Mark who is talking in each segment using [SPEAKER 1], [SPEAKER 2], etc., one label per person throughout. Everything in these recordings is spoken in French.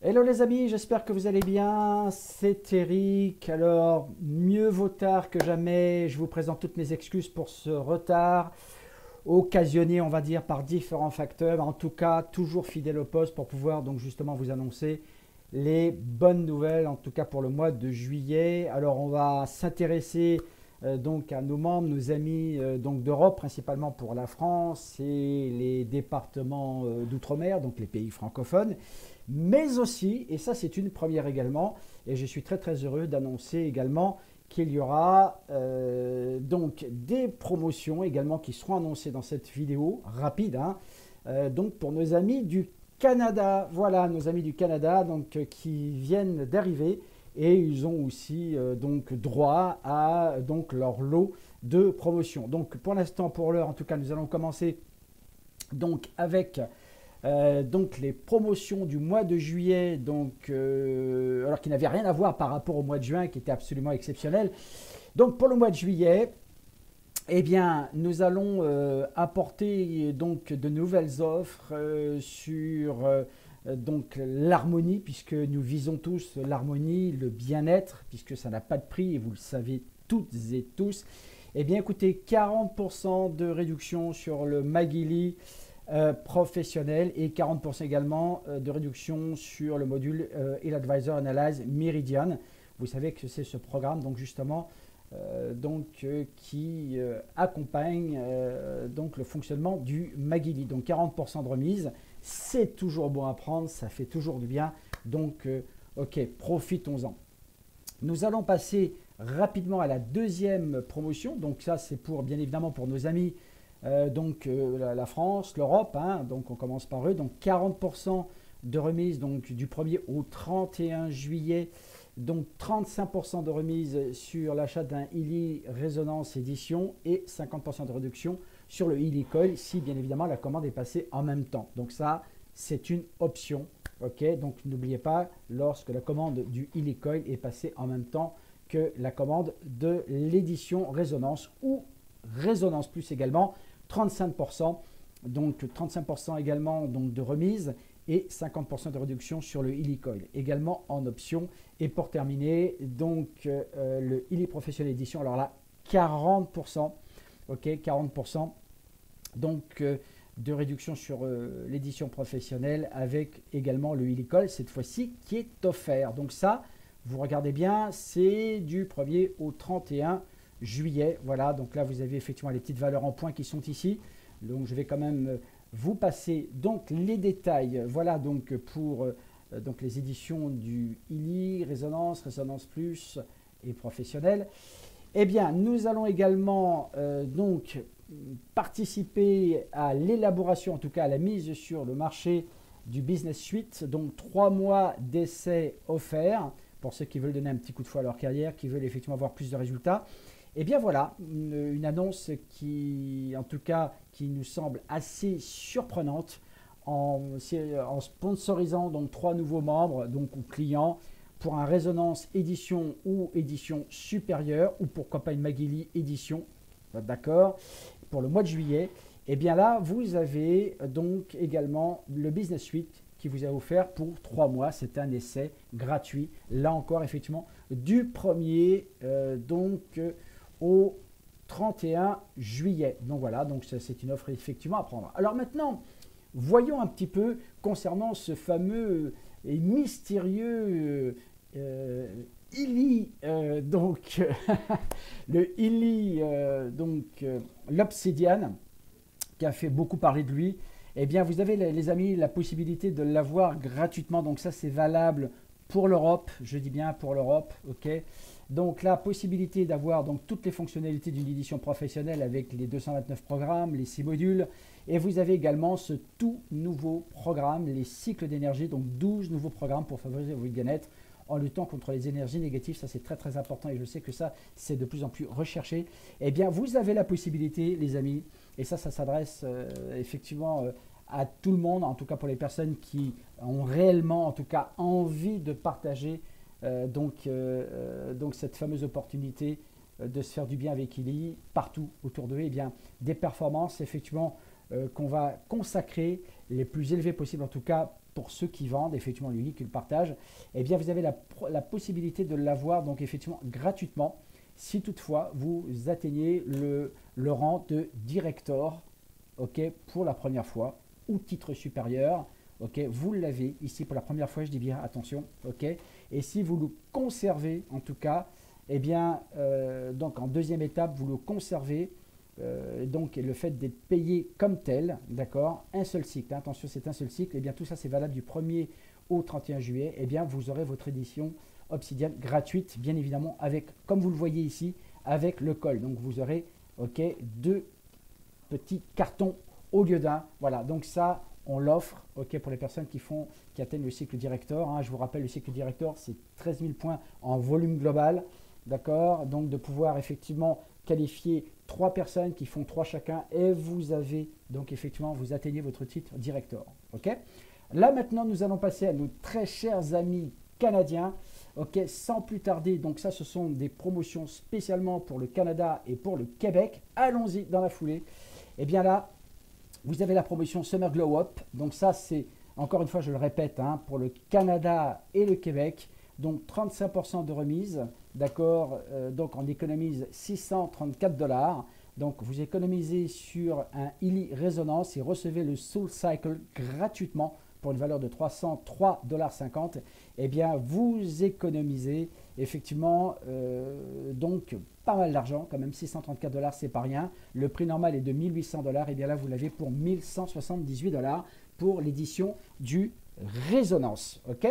[SPEAKER 1] Hello les amis, j'espère que vous allez bien, c'est Eric. Alors, mieux vaut tard que jamais, je vous présente toutes mes excuses pour ce retard, occasionné on va dire par différents facteurs, en tout cas toujours fidèle au poste pour pouvoir donc justement vous annoncer les bonnes nouvelles, en tout cas pour le mois de juillet. Alors on va s'intéresser donc à nos membres, nos amis donc d'Europe, principalement pour la France et les départements d'outre-mer, donc les pays francophones, mais aussi, et ça c'est une première également, et je suis très très heureux d'annoncer également qu'il y aura donc des promotions également qui seront annoncées dans cette vidéo rapide, hein, donc pour nos amis du Canada. Voilà, nos amis du Canada donc, qui viennent d'arriver et ils ont aussi donc droit à donc leur lot de promotion. Donc pour l'instant, pour l'heure, en tout cas, nous allons commencer donc avec donc les promotions du mois de juillet, donc, alors qui n'avaient rien à voir par rapport au mois de juin, qui était absolument exceptionnel. Donc pour le mois de juillet, eh bien, nous allons apporter donc de nouvelles offres sur donc l'harmonie, puisque nous visons tous l'harmonie, le bien-être, puisque ça n'a pas de prix et vous le savez toutes et tous. Eh bien, écoutez, 40% de réduction sur le Magili professionnel et 40% également de réduction sur le module e-Advisor Analyze Meridian. Vous savez que c'est ce programme, donc justement, qui accompagne donc le fonctionnement du Magili. Donc 40% de remise, c'est toujours bon à prendre, ça fait toujours du bien. Donc ok, profitons-en. Nous allons passer rapidement à la deuxième promotion. Donc ça c'est pour bien évidemment pour nos amis la France, l'Europe, hein, donc on commence par eux. Donc 40% de remise donc, du 1er au 31 juillet. Donc 35% de remise sur l'achat d'un Illy Résonance Édition et 50% de réduction sur le Illy Coil si bien évidemment la commande est passée en même temps. Donc ça, c'est une option. Ok, donc n'oubliez pas, lorsque la commande du Illy Coil est passée en même temps que la commande de l'édition Résonance ou Résonance Plus également, 35%, donc 35% également donc, de remise et 50% de réduction sur le Illy Coil, également en option. Et pour terminer, donc le Illy Professionnel Edition, alors là, 40%, ok, 40%, donc de réduction sur l'édition professionnelle avec également le Illy Coil, cette fois-ci, qui est offert. Donc ça, vous regardez bien, c'est du 1er au 31 juillet. Voilà, donc là, vous avez effectivement les petites valeurs en points qui sont ici. Donc je vais quand même vous passer donc les détails. Voilà donc pour donc les éditions du Illy, Résonance, Résonance Plus et Professionnel. Eh bien, nous allons également donc participer à l'élaboration, en tout cas à la mise sur le marché du Business Suite. Donc 3 mois d'essai offerts pour ceux qui veulent donner un petit coup de fouet à leur carrière, qui veulent effectivement avoir plus de résultats. Et bien voilà, une annonce qui, en tout cas, qui nous semble assez surprenante en sponsorisant donc 3 nouveaux membres, donc ou clients, pour un Résonance édition ou édition supérieure, ou pourquoi pas une Magili édition, d'accord, pour le mois de juillet. Et bien là, vous avez donc également le Business Suite qui vous a offert pour 3 mois. C'est un essai gratuit, là encore effectivement, du 1er au 31 juillet. Donc voilà, donc c'est une offre effectivement à prendre. Alors maintenant, voyons un petit peu concernant ce fameux et mystérieux Illy, donc le Illy, l'Obsidian, qui a fait beaucoup parler de lui. Eh bien, vous avez les amis la possibilité de l'avoir gratuitement. Donc ça, c'est valable pour l'Europe. Je dis bien pour l'Europe, ok. Donc la possibilité d'avoir donc toutes les fonctionnalités d'une édition professionnelle avec les 229 programmes, les 6 modules. Et vous avez également ce tout nouveau programme, les cycles d'énergie, donc 12 nouveaux programmes pour favoriser votre bien-être en luttant contre les énergies négatives. Ça, c'est très très important et je sais que ça, c'est de plus en plus recherché. Eh bien, vous avez la possibilité, les amis, et ça s'adresse effectivement à tout le monde, en tout cas pour les personnes qui ont réellement, en tout cas, envie de partager donc cette fameuse opportunité de se faire du bien avec Illy partout autour d'eux. Eh bien, des performances effectivement qu'on va consacrer les plus élevées possibles, en tout cas pour ceux qui vendent effectivement le qui le partagent, eh bien vous avez la possibilité de l'avoir donc effectivement gratuitement si toutefois vous atteignez le rang de director, ok, pour la première fois ou titre supérieur. Ok, vous l'avez ici pour la première fois, je dis bien attention, ok. Et si vous le conservez, en tout cas, eh bien, donc en deuxième étape, vous le conservez, donc le fait d'être payé comme tel, d'accord, un seul cycle, hein, attention, c'est un seul cycle, et bien tout ça c'est valable du 1er au 31 juillet, et bien vous aurez votre édition Obsidian gratuite, bien évidemment, avec, comme vous le voyez ici, avec le col. Donc vous aurez, ok, 2 petits cartons au lieu d'un, voilà, donc ça, on l'offre, ok, pour les personnes qui atteignent le cycle director. Hein. Je vous rappelle, le cycle director, c'est 13 000 points en volume global, d'accord. Donc de pouvoir effectivement qualifier 3 personnes qui font 3 chacun, et vous avez donc effectivement, vous atteignez votre titre director, ok. Là maintenant, nous allons passer à nos très chers amis canadiens, ok, sans plus tarder. Donc ça, ce sont des promotions spécialement pour le Canada et pour le Québec. Allons-y dans la foulée. Et bien là, vous avez la promotion Summer Glow Up. Donc ça, c'est, encore une fois, je le répète, hein, pour le Canada et le Québec. Donc 35% de remise, d'accord. Donc on économise 634 $. Donc vous économisez sur un Illy Résonance et recevez le Soul Cycle gratuitement pour une valeur de 303,50 $. Eh bien, vous économisez effectivement donc pas mal d'argent, quand même 634 $, c'est pas rien. Le prix normal est de 1800 $, et bien là vous l'avez pour 1178 $ pour l'édition du Résonance. Ok,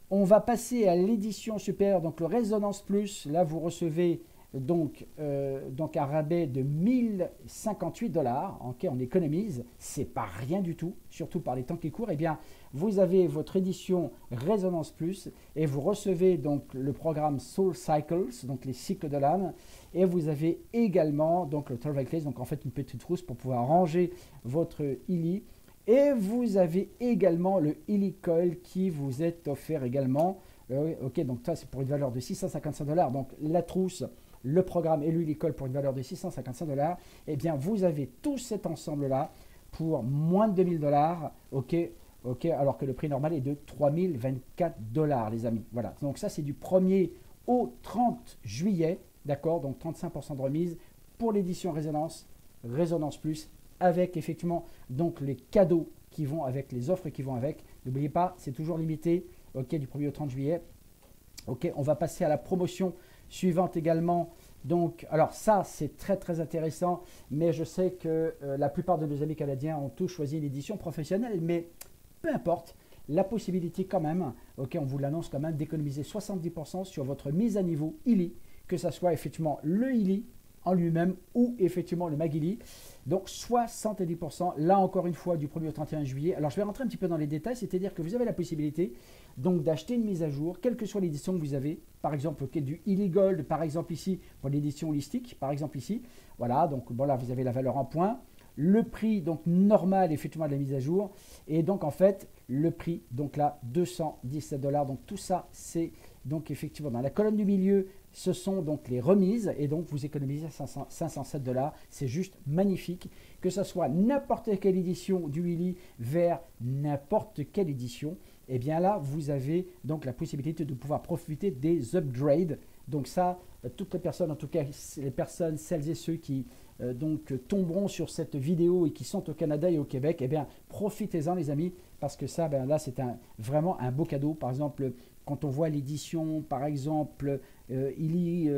[SPEAKER 1] on va passer à l'édition supérieure, donc le Résonance Plus. Là vous recevez donc un rabais de 1058 $. Ok, on économise, c'est pas rien du tout, surtout par les temps qui courent. Eh bien, vous avez votre édition Résonance Plus et vous recevez donc le programme Soul Cycles, donc les cycles de l'âme, et vous avez également donc le Travel Case, donc en fait une petite trousse pour pouvoir ranger votre Illy, et vous avez également le Illy Coil qui vous est offert également. Ok, donc ça c'est pour une valeur de 655 $. Donc la trousse, le programme et l'Illy Coil pour une valeur de 655 $. Eh bien, vous avez tout cet ensemble-là pour moins de 2000 $. Ok, ok, alors que le prix normal est de 3024 $, les amis. Voilà, donc ça, c'est du 1er au 30 juillet, d'accord, donc 35% de remise pour l'édition Résonance, Résonance Plus, avec effectivement donc les cadeaux qui vont avec, les offres qui vont avec. N'oubliez pas, c'est toujours limité, ok, du 1er au 30 juillet. Ok, on va passer à la promotion suivante également. Donc, alors ça, c'est très très intéressant, mais je sais que la plupart de nos amis canadiens ont tous choisi l'édition professionnelle, mais peu importe, la possibilité quand même, ok, on vous l'annonce quand même, d'économiser 70% sur votre mise à niveau Illy, que ce soit effectivement le Illy en lui-même ou effectivement le Magilly. Donc 70%, là encore une fois du 1er au 31 juillet. Alors je vais rentrer un petit peu dans les détails, c'est-à-dire que vous avez la possibilité donc d'acheter une mise à jour, quelle que soit l'édition que vous avez, par exemple du Illy Gold, par exemple ici, pour l'édition holistique, par exemple ici, voilà, donc bon là vous avez la valeur en points, le prix donc normal effectivement de la mise à jour, et donc en fait le prix, donc là 217 $, donc tout ça c'est donc effectivement dans la colonne du milieu, ce sont donc les remises, et donc vous économisez 507 $, c'est juste magnifique, que ce soit n'importe quelle édition du Illy vers n'importe quelle édition. Et bien là, vous avez donc la possibilité de pouvoir profiter des upgrades. Donc ça, toutes les personnes, en tout cas les personnes, celles et ceux qui donc tomberont sur cette vidéo et qui sont au Canada et au Québec, eh bien profitez-en les amis, parce que ça, ben là c'est vraiment un beau cadeau. Par exemple, quand on voit l'édition, par exemple, Illy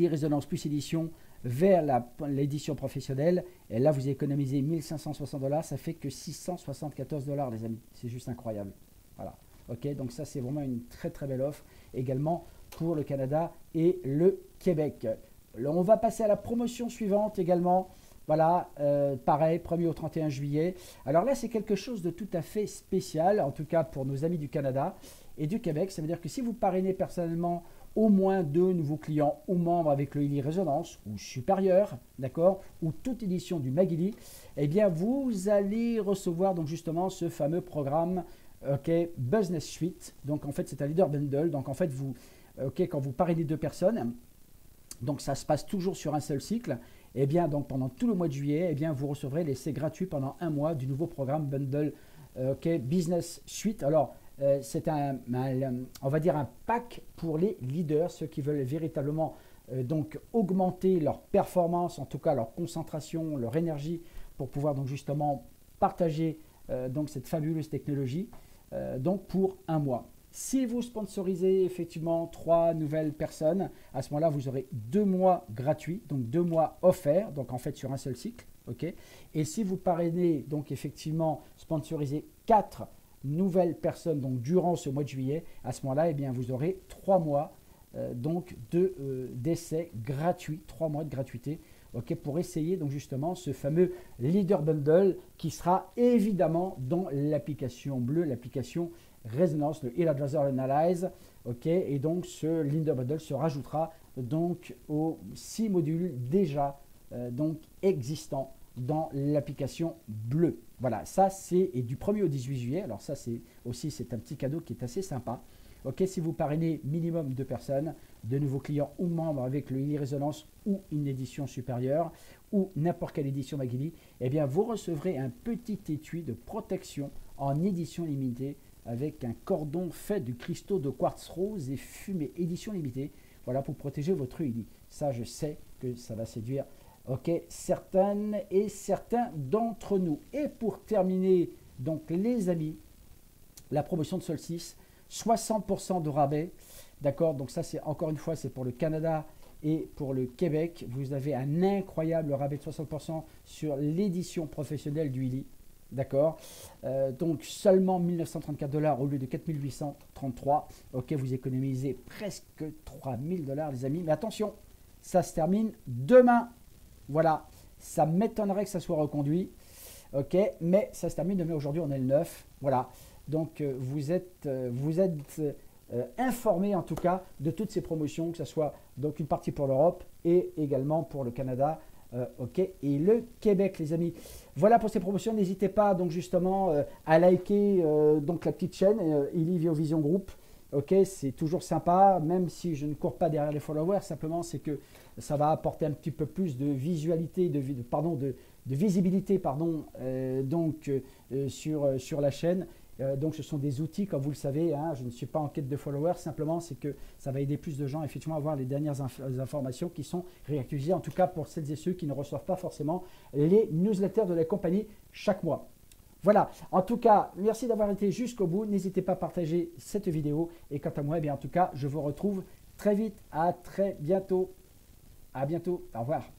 [SPEAKER 1] Résonance Plus édition vers l'édition professionnelle, et là vous économisez 1560 $, ça fait que 674 $ les amis, c'est juste incroyable. Voilà, ok, donc ça c'est vraiment une très très belle offre également pour le Canada et le Québec. Alors, on va passer à la promotion suivante également. Voilà, pareil, 1er au 31 juillet. Alors là, c'est quelque chose de tout à fait spécial, en tout cas pour nos amis du Canada et du Québec. Ça veut dire que si vous parrainez personnellement au moins 2 nouveaux clients ou membres avec le Illy Résonance ou supérieur, d'accord, ou toute édition du Magilly, eh bien, vous allez recevoir donc justement ce fameux programme, ok, Business Suite. Donc en fait, c'est un leader bundle. Donc en fait, vous, ok, quand vous parrainez 2 personnes, donc ça se passe toujours sur un seul cycle. Et bien donc pendant tout le mois de juillet, eh bien vous recevrez l'essai gratuit pendant 1 mois du nouveau programme Bundle OK, Business Suite. Alors, c'est on va dire un pack pour les leaders, ceux qui veulent véritablement donc augmenter leur performance, en tout cas leur concentration, leur énergie, pour pouvoir donc justement partager donc cette fabuleuse technologie donc pour un mois. Si vous sponsorisez effectivement 3 nouvelles personnes, à ce moment-là, vous aurez 2 mois gratuits, donc 2 mois offerts, donc en fait sur un seul cycle. Okay. Et si vous parrainez, donc effectivement, sponsoriser 4 nouvelles personnes donc durant ce mois de juillet, à ce moment-là, eh bien, vous aurez 3 mois donc d'essai gratuit, 3 mois de gratuité, okay, pour essayer donc justement ce fameux Leader Bundle qui sera évidemment dans l'application bleue, l'application Resonance, le E-Advisor Analyze, okay, et donc ce Leader Bundle se rajoutera donc aux 6 modules déjà donc existants dans l'application bleue. Voilà, ça c'est du 1er au 18 juillet. Alors ça c'est un petit cadeau qui est assez sympa. Ok, si vous parrainez minimum 2 personnes, de nouveaux clients ou membres avec le e-Résonance ou une édition supérieure ou n'importe quelle édition Maghili, eh bien vous recevrez un petit étui de protection en édition limitée avec un cordon fait de cristaux de quartz rose et fumé, édition limitée. Voilà, pour protéger votre UI. Ça, je sais que ça va séduire certaines et certains d'entre nous. Et pour terminer, donc les amis, la promotion de Solstice, 60% de rabais, d'accord. Donc ça, c'est encore une fois, c'est pour le Canada et pour le Québec. Vous avez un incroyable rabais de 60% sur l'édition professionnelle du Illy, d'accord. Donc seulement 1934 $ au lieu de 4833. Ok, vous économisez presque 3000 $, les amis. Mais attention, ça se termine demain. Voilà, ça m'étonnerait que ça soit reconduit, ok, mais ça se termine demain. Aujourd'hui, on est le 9, voilà. Donc, vous êtes informés en tout cas de toutes ces promotions, que ce soit donc une partie pour l'Europe et également pour le Canada, ok, et le Québec, les amis. Voilà pour ces promotions. N'hésitez pas donc justement à liker donc la petite chaîne Illy Vision Group. Ok, c'est toujours sympa, même si je ne cours pas derrière les followers, simplement c'est que ça va apporter un petit peu plus de visualité, de visibilité sur la chaîne. Donc ce sont des outils, comme vous le savez, hein, je ne suis pas en quête de followers, simplement c'est que ça va aider plus de gens effectivement à avoir les dernières informations qui sont réactualisées, en tout cas pour celles et ceux qui ne reçoivent pas forcément les newsletters de la compagnie chaque mois. Voilà, en tout cas, merci d'avoir été jusqu'au bout. N'hésitez pas à partager cette vidéo. Et quant à moi, eh bien, en tout cas, je vous retrouve très vite. À très bientôt. À bientôt. Au revoir.